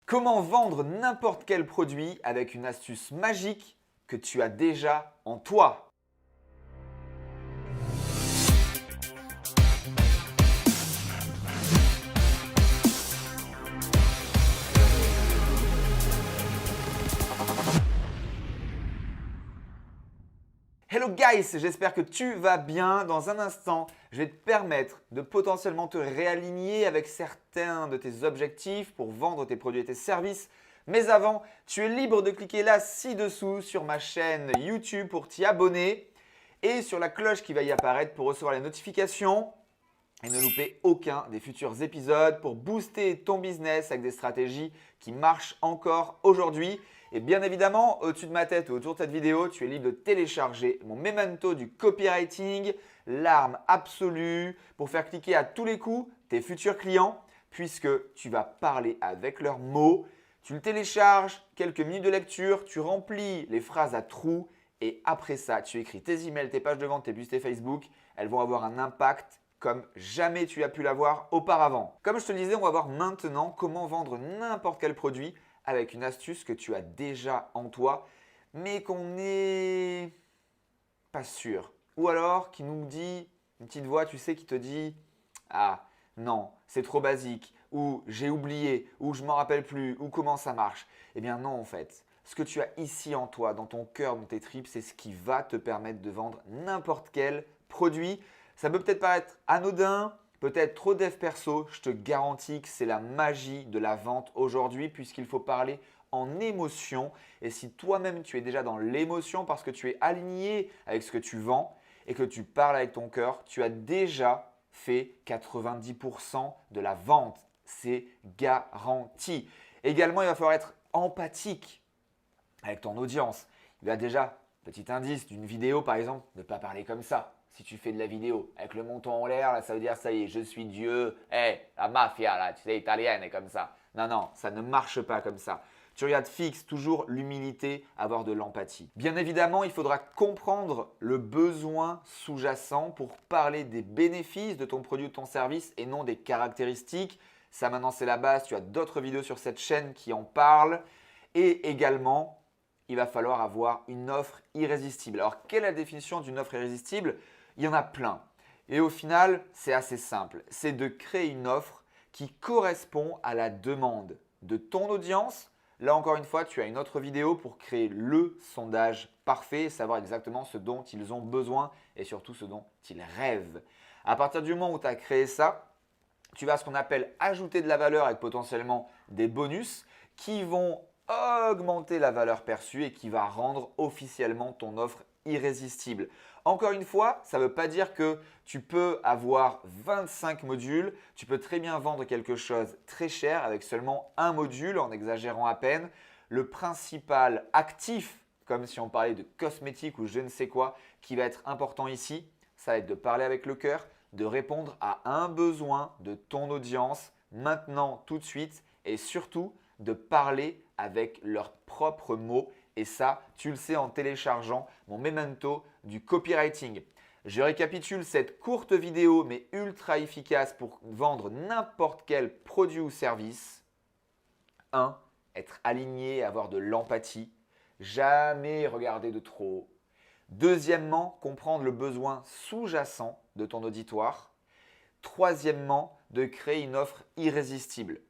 Comment vendre n'importe quel produit avec une astuce magique que tu as déjà en toi? Hello guys, j'espère que tu vas bien. Dans un instant, je vais te permettre de potentiellement te réaligner avec certains de tes objectifs pour vendre tes produits et tes services. Mais avant, tu es libre de cliquer là ci-dessous sur ma chaîne YouTube pour t'y abonner et sur la cloche qui va y apparaître pour recevoir les notifications et ne louper aucun des futurs épisodes pour booster ton business avec des stratégies qui marchent encore aujourd'hui. Et bien évidemment, au-dessus de ma tête ou autour de cette vidéo, tu es libre de télécharger mon memento du copywriting, l'arme absolue pour faire cliquer à tous les coups tes futurs clients puisque tu vas parler avec leurs mots. Tu le télécharges, quelques minutes de lecture, tu remplis les phrases à trous et après ça, tu écris tes emails, tes pages de vente, tes posts et Facebook. Elles vont avoir un impact comme jamais tu as pu l'avoir auparavant. Comme je te le disais, on va voir maintenant comment vendre n'importe quel produit avec une astuce que tu as déjà en toi, mais qu'on n'est pas sûr. Ou alors qui nous dit, une petite voix, tu sais, qui te dit « Ah non, c'est trop basique » ou « J'ai oublié » ou « Je m'en rappelle plus » ou « Comment ça marche ?» Eh bien non en fait. Ce que tu as ici en toi, dans ton cœur, dans tes tripes, c'est ce qui va te permettre de vendre n'importe quel produit. Ça peut peut-être paraître anodin, peut-être trop dev perso, je te garantis que c'est la magie de la vente aujourd'hui puisqu'il faut parler en émotion. Et si toi-même tu es déjà dans l'émotion parce que tu es aligné avec ce que tu vends et que tu parles avec ton cœur, tu as déjà fait 90% de la vente. C'est garanti. Également, il va falloir être empathique avec ton audience. Il y a déjà, petit indice d'une vidéo par exemple, ne pas parler comme ça. Si tu fais de la vidéo avec le menton en l'air, là, ça veut dire ça y est, je suis Dieu. La mafia, là, tu sais, italienne est comme ça. Non, non, ça ne marche pas comme ça. Tu regardes fixe, toujours l'humilité, avoir de l'empathie. Bien évidemment, il faudra comprendre le besoin sous-jacent pour parler des bénéfices de ton produit ou de ton service et non des caractéristiques. Ça maintenant, c'est la base. Tu as d'autres vidéos sur cette chaîne qui en parlent. Et également, il va falloir avoir une offre irrésistible. Alors, quelle est la définition d'une offre irrésistible? Il y en a plein. Et au final, c'est assez simple. C'est de créer une offre qui correspond à la demande de ton audience. Là, encore une fois, tu as une autre vidéo pour créer le sondage parfait, savoir exactement ce dont ils ont besoin et surtout ce dont ils rêvent. À partir du moment où tu as créé ça, tu vas ce qu'on appelle ajouter de la valeur avec potentiellement des bonus qui vont augmenter la valeur perçue et qui va rendre officiellement ton offre irrésistible. Encore une fois, ça ne veut pas dire que tu peux avoir 25 modules. Tu peux très bien vendre quelque chose très cher avec seulement un module en exagérant à peine. Le principal actif, comme si on parlait de cosmétique ou je ne sais quoi, qui va être important ici, ça va être de parler avec le cœur, de répondre à un besoin de ton audience maintenant, tout de suite et surtout de parler avec leurs propres mots. Et ça, tu le sais en téléchargeant mon memento du copywriting. Je récapitule cette courte vidéo mais ultra efficace pour vendre n'importe quel produit ou service. 1. Être aligné et avoir de l'empathie. Jamais regarder de trop. Deuxièmement, comprendre le besoin sous-jacent de ton auditoire. Troisièmement, de créer une offre irrésistible.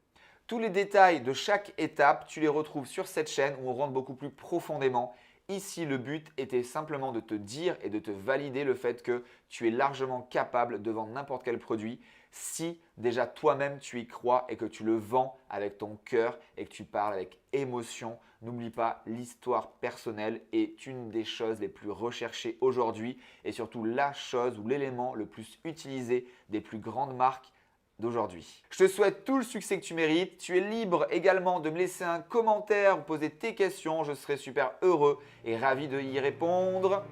Tous les détails de chaque étape, tu les retrouves sur cette chaîne où on rentre beaucoup plus profondément. Ici, le but était simplement de te dire et de te valider le fait que tu es largement capable de vendre n'importe quel produit si déjà toi-même tu y crois et que tu le vends avec ton cœur et que tu parles avec émotion. N'oublie pas, l'histoire personnelle est une des choses les plus recherchées aujourd'hui et surtout la chose ou l'élément le plus utilisé des plus grandes marques d'aujourd'hui. Je te souhaite tout le succès que tu mérites. Tu es libre également de me laisser un commentaire ou poser tes questions. Je serai super heureux et ravi de y répondre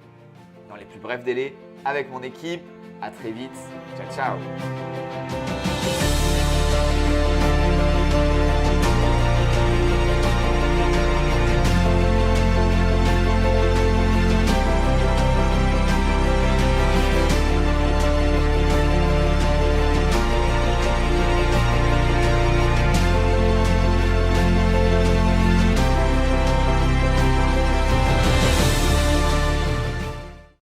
dans les plus brefs délais avec mon équipe. À très vite. Ciao, ciao.